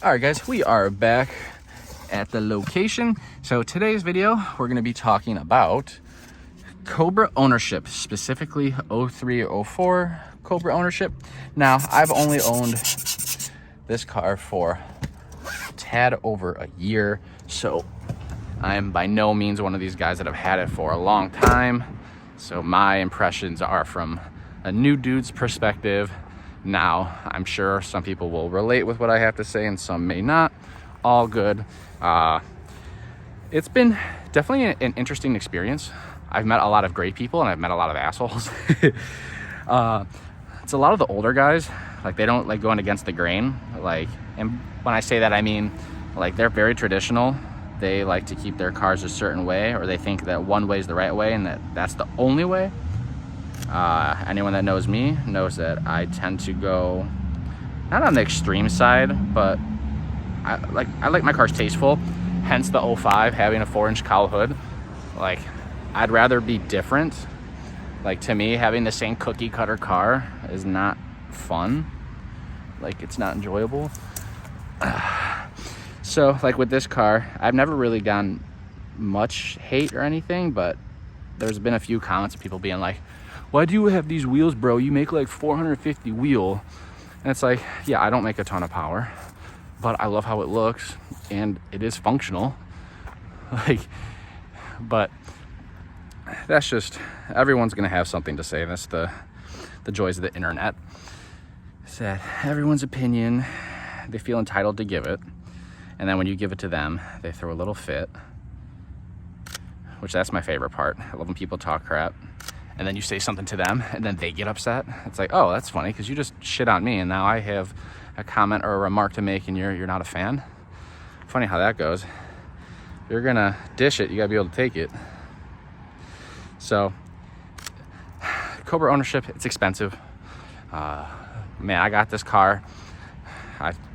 All right, guys, we are back at the location. So today's video, we're going to be talking about Cobra ownership, specifically 0304 Cobra ownership. Now, I've only owned this car for a tad over a year, so I'm by no means one of these guys that have had it for a long time. So my impressions are from a new dude's perspective. Now, I'm sure some people will relate with what I have to say and some may not. All good. It's been definitely an interesting experience. I've met a lot of great people and I've met a lot of assholes. It's a lot of the older guys, like they don't like going against the grain. Like, and when I say that, I mean, like they're very traditional. They like to keep their cars a certain way, or they think that one way is the right way and that's the only way. Anyone that knows me knows that I tend to go not on the extreme side, but I like my cars tasteful, hence the 05 having a 4-inch cowl hood. Like, I'd rather be different. Like, to me, having the same cookie cutter car is not fun. Like, it's not enjoyable. So like with this car, I've never really gotten much hate or anything, but there's been a few comments of people being like, why do you have these wheels, bro? You make like 450 wheel. And it's like, yeah, I don't make a ton of power, but I love how it looks and it is functional. Like, but that's just, everyone's gonna have something to say. That's the joys of the internet. It's that everyone's opinion, they feel entitled to give it. And then when you give it to them, they throw a little fit, which that's my favorite part. I love when people talk crap and then you say something to them and then they get upset. It's like, oh, that's funny because you just shit on me and now I have a comment or a remark to make and you're not a fan. Funny how that goes. If you're gonna dish it, you gotta be able to take it. So Cobra ownership, it's expensive. Man, I got this car.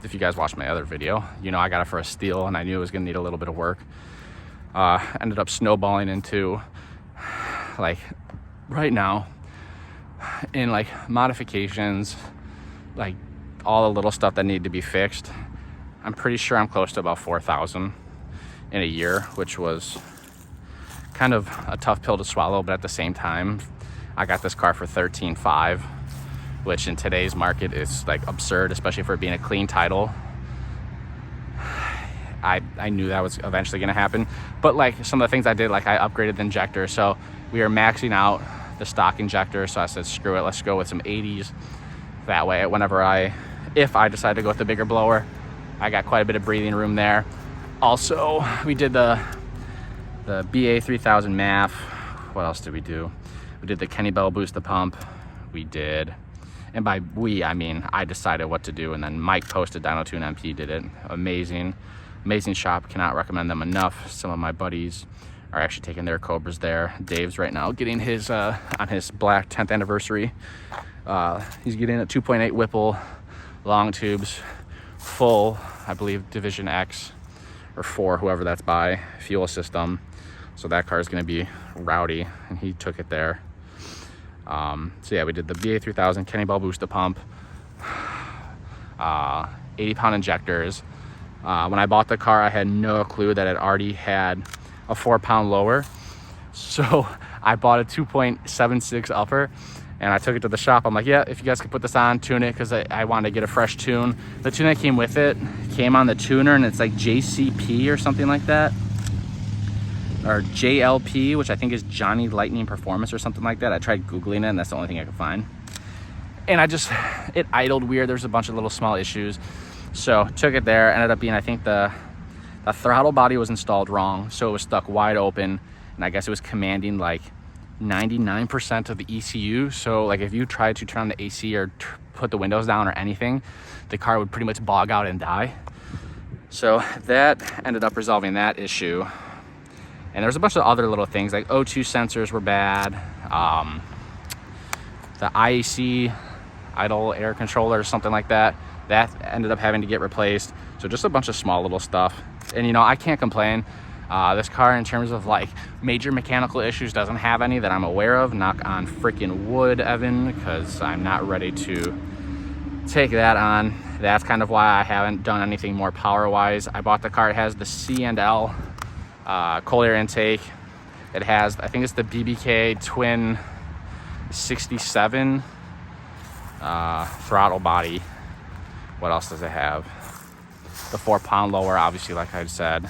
If you guys watched my other video, you know I got it for a steal and I knew it was gonna need a little bit of work. Ended up snowballing into, like, right now in like modifications, like all the little stuff that need to be fixed. I'm pretty sure I'm close to about 4,000 in a year, which was kind of a tough pill to swallow, but at the same time, I got this car for 13.5, which in today's market is like absurd, especially for it being a clean title. I knew that was eventually gonna happen, but like some of the things I did, like I upgraded the injector, so we were maxing out the stock injector, so I said screw it, let's go with some 80s. That way if I decide to go with the bigger blower, I got quite a bit of breathing room there. Also, we did the BA 3000 MAF. What else did we do? We did the Kenny Bell boost the pump. We did, and by we I mean I decided what to do, and then Mike posted Dyno Tune MP did it. Amazing shop, cannot recommend them enough. Some of my buddies are actually taking their Cobras there. Dave's right now getting his on his black 10th anniversary. He's getting a 2.8 Whipple long tubes, full, I believe Division X or 4, whoever that's by, fuel system. So that car is going to be rowdy, and he took it there. So yeah, we did the BA 3000 Kenny Bell boost the pump, 80-pound injectors. When I bought the car, I had no clue that it already had a 4-pound lower. So I bought a 2.76 upper and I took it to the shop. I'm like, yeah, if you guys could put this on, tune it, because I wanted to get a fresh tune. The tune that came with it came on the tuner, and it's like JCP or something like that, or JLP, which I think is Johnny Lightning Performance or something like that. I tried Googling it and that's the only thing I could find. And it idled weird. There's a bunch of little small issues. So took it there, ended up being, I think the throttle body was installed wrong, so it was stuck wide open, and I guess it was commanding like 99% of the ECU. So like if you tried to turn on the AC or put the windows down or anything, the car would pretty much bog out and die. So that ended up resolving that issue. And there's a bunch of other little things, like O2 sensors were bad. The IAC, idle air controller or something like that, that ended up having to get replaced. So just a bunch of small little stuff. And you know, I can't complain. This car, in terms of like major mechanical issues, doesn't have any that I'm aware of. Knock on freaking wood, Evan, because I'm not ready to take that on. That's kind of why I haven't done anything more power wise. I bought the car, it has the C and L cold air intake. It has, I think it's the BBK twin 67 throttle body. What else does it have? The 4-pound lower, obviously, like I said.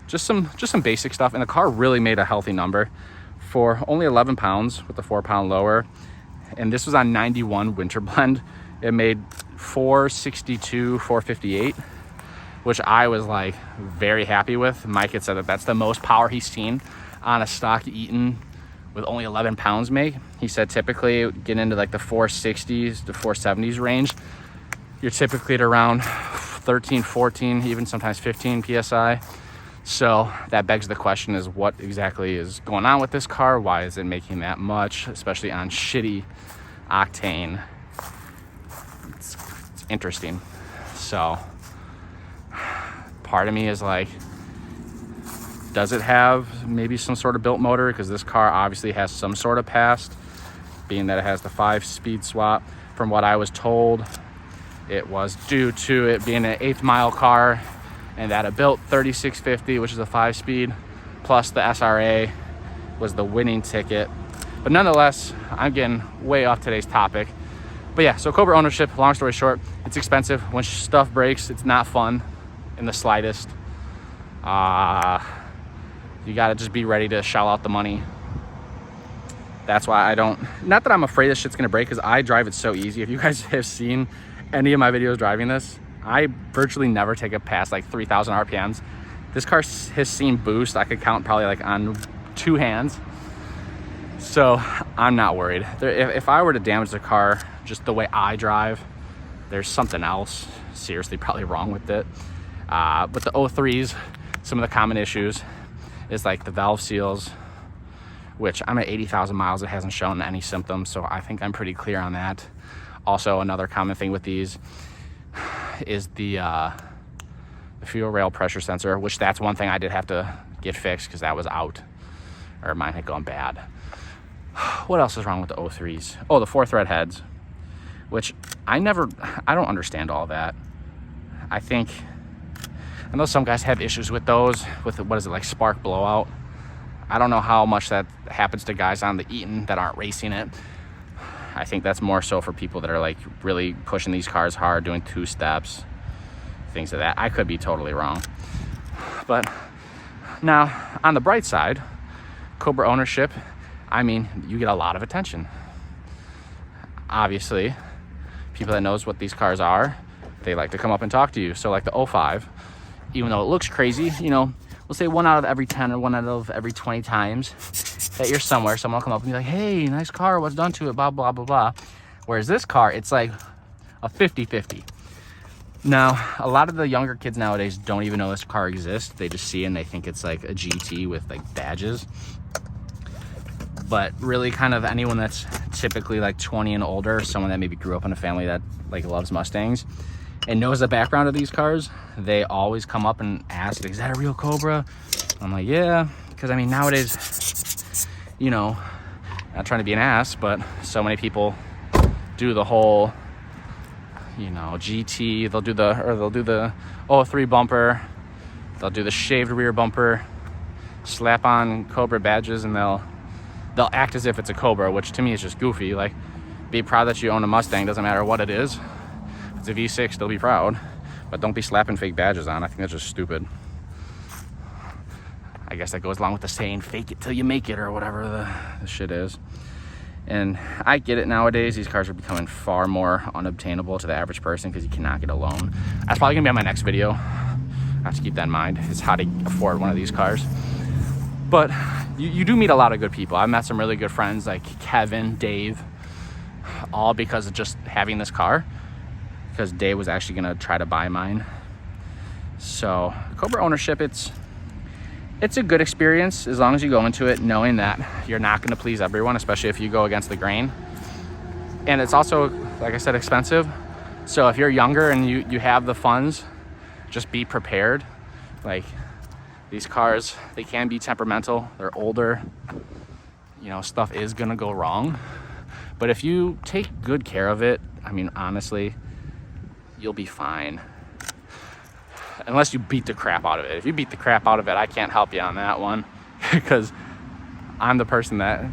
Just some basic stuff, and the car really made a healthy number for only 11 pounds with the 4-pound lower. And this was on 91 winter blend. It made 462, 458, which I was like very happy with. Mike had said that that's the most power he's seen on a stock Eaton with only 11 pounds make. He said typically it would get into like the 460s to 470s range. You're typically at around 13, 14, even sometimes 15 PSI. So that begs the question is what exactly is going on with this car? Why is it making that much, especially on shitty octane? It's interesting. So part of me is like, does it have maybe some sort of built motor? Because this car obviously has some sort of past, being that it has the 5-speed swap. From what I was told, it was due to it being an 8th mile car, and that it built 3650, which is a 5-speed, plus the SRA was the winning ticket. But nonetheless, I'm getting way off today's topic. But yeah, so Cobra ownership, long story short, it's expensive. When stuff breaks, it's not fun in the slightest. You gotta just be ready to shell out the money. That's why I don't, not that I'm afraid this shit's gonna break, because I drive it so easy. If you guys have seen any of my videos driving this, I virtually never take it past like 3,000 RPMs. This car has seen boost, I could count probably like on 2 hands. So I'm not worried. If I were to damage the car just the way I drive, there's something else seriously probably wrong with it. But the 03s, some of the common issues is like the valve seals, which I'm at 80,000 miles. It hasn't shown any symptoms, so I think I'm pretty clear on that. Also, another common thing with these is the fuel rail pressure sensor, which that's one thing I did have to get fixed because that was out, or mine had gone bad. What else is wrong with the 03s? Oh, the 4-thread heads, which I don't understand all that. I know some guys have issues with those, with what is it, like spark blowout. I don't know how much that happens to guys on the Eaton that aren't racing it. I think that's more so for people that are like really pushing these cars hard, doing 2 steps, things of that. I could be totally wrong. But now, on the bright side, Cobra ownership, I mean, you get a lot of attention. Obviously, people that knows what these cars are, they like to come up and talk to you. So like the 05, even though it looks crazy, you know, we'll say 1 out of every 10 or 1 out of every 20 times that you're somewhere, someone will come up and be like, hey, nice car, what's done to it, blah, blah, blah, blah. Whereas this car, it's like a 50-50. Now, a lot of the younger kids nowadays don't even know this car exists. They just see it and they think it's like a GT with like badges. But really kind of anyone that's typically like 20 and older, someone that maybe grew up in a family that like loves Mustangs and knows the background of these cars, they always come up and ask, is that a real Cobra? I'm like, yeah, because I mean, nowadays, you know, not trying to be an ass, but so many people do the whole, you know, GT, they'll do the 03 bumper, they'll do the shaved rear bumper, slap on Cobra badges, and they'll act as if it's a Cobra, which to me is just goofy. Like, be proud that you own a Mustang, doesn't matter what it is. If it's a V6, still be proud, but don't be slapping fake badges on. I think that's just stupid. I guess that goes along with the saying, fake it till you make it, or whatever the shit is. And I get it nowadays, these cars are becoming far more unobtainable to the average person because you cannot get a loan. That's probably gonna be on my next video. I have to keep that in mind, is how to afford one of these cars. But you do meet a lot of good people. I've met some really good friends like Kevin, Dave, all because of just having this car, because Dave was actually gonna try to buy mine. So Cobra ownership, it's a good experience as long as you go into it knowing that you're not gonna please everyone, especially if you go against the grain. And it's also, like I said, expensive. So if you're younger and you have the funds, just be prepared. Like, these cars, they can be temperamental, they're older, you know, stuff is gonna go wrong. But if you take good care of it, I mean, honestly, you'll be fine. Unless you beat the crap out of it. If you beat the crap out of it, I can't help you on that one because I'm the person that,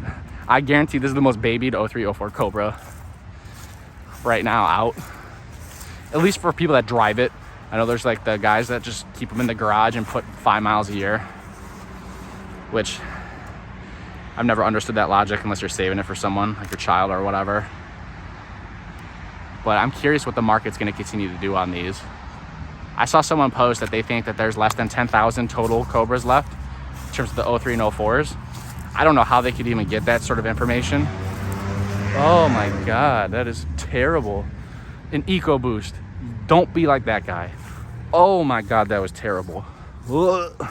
I guarantee this is the most babied 0304 Cobra right now out. At least for people that drive it. I know there's like the guys that just keep them in the garage and put 5 miles a year, which I've never understood that logic unless you're saving it for someone like your child or whatever. But I'm curious what the market's going to continue to do on these. I saw someone post that they think that there's less than 10,000 total Cobras left in terms of the 03 and 04s. I don't know how they could even get that sort of information. Oh my God, that is terrible. An Ecoboost. Don't be like that guy. Oh my God, that was terrible. Ugh.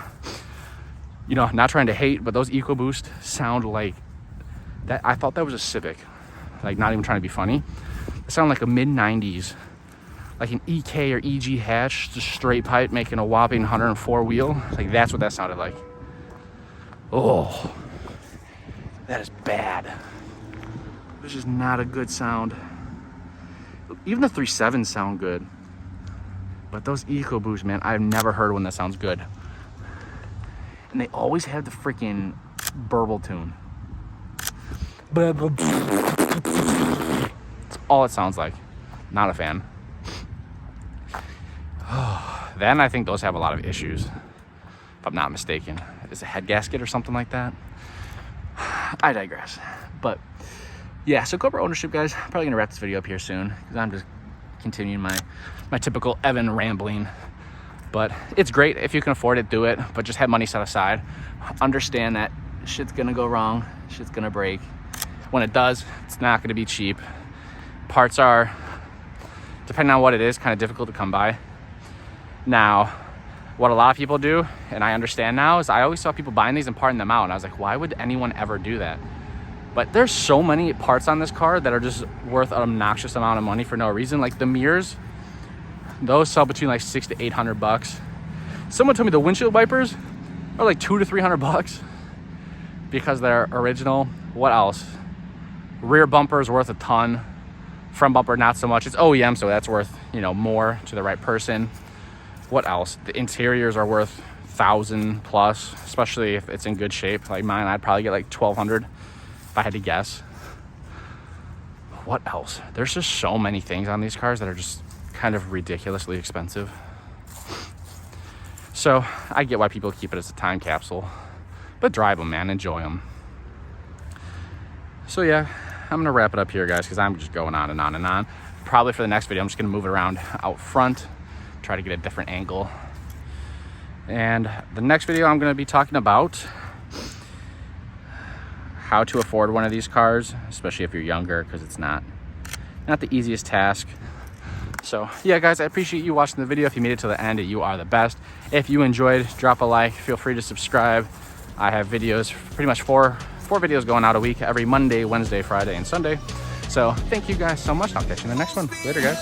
You know, not trying to hate, but those Ecoboost sound like that. I thought that was a Civic. Like, not even trying to be funny. It sounded like a mid-90s, like an EK or EG hatch, just straight pipe making a whopping 104 wheel. Like, that's what that sounded like. Oh, that is bad. This is not a good sound. Even the 3.7s sound good, but those Ecoboost, man, I've never heard one that sounds good. And they always have the freaking burble tune. That's all it sounds like. Not a fan. Then I think those have a lot of issues, if I'm not mistaken. Is it a head gasket or something like that? I digress. But yeah, so Cobra ownership, guys. I'm probably gonna wrap this video up here soon because I'm just continuing my typical Evan rambling. But it's great if you can afford it, do it. But just have money set aside. Understand that shit's gonna go wrong, shit's gonna break. When it does, it's not gonna be cheap. Parts are, depending on what it is, kind of difficult to come by. Now, what a lot of people do, and I understand now, is I always saw people buying these and parting them out, and I was like, why would anyone ever do that? But there's so many parts on this car that are just worth an obnoxious amount of money for no reason. Like the mirrors, those sell between like $600 to $800. Someone told me the windshield wipers are like $200 to $300 because they're original. What else? Rear bumper is worth a ton. Front bumper, not so much. It's OEM, so that's worth, you know, more to the right person. What else? The interiors are worth $1,000 plus, especially if it's in good shape. Like mine, I'd probably get like $1,200 if I had to guess. What else? There's just so many things on these cars that are just kind of ridiculously expensive. So I get why people keep it as a time capsule, but drive them, man, enjoy them. So yeah, I'm gonna wrap it up here, guys, because I'm just going on and on and on. Probably for the next video, I'm just gonna move it around out front, try to get a different angle. And the next video, I'm gonna be talking about how to afford one of these cars, especially if you're younger, because it's not the easiest task. So yeah, guys, I appreciate you watching the video. If you made it to the end, you are the best. If you enjoyed, drop a like, feel free to subscribe. I have videos, pretty much four videos going out a week, every Monday, Wednesday, Friday, and Sunday. So thank you guys so much. I'll catch you in the next one. Later, guys.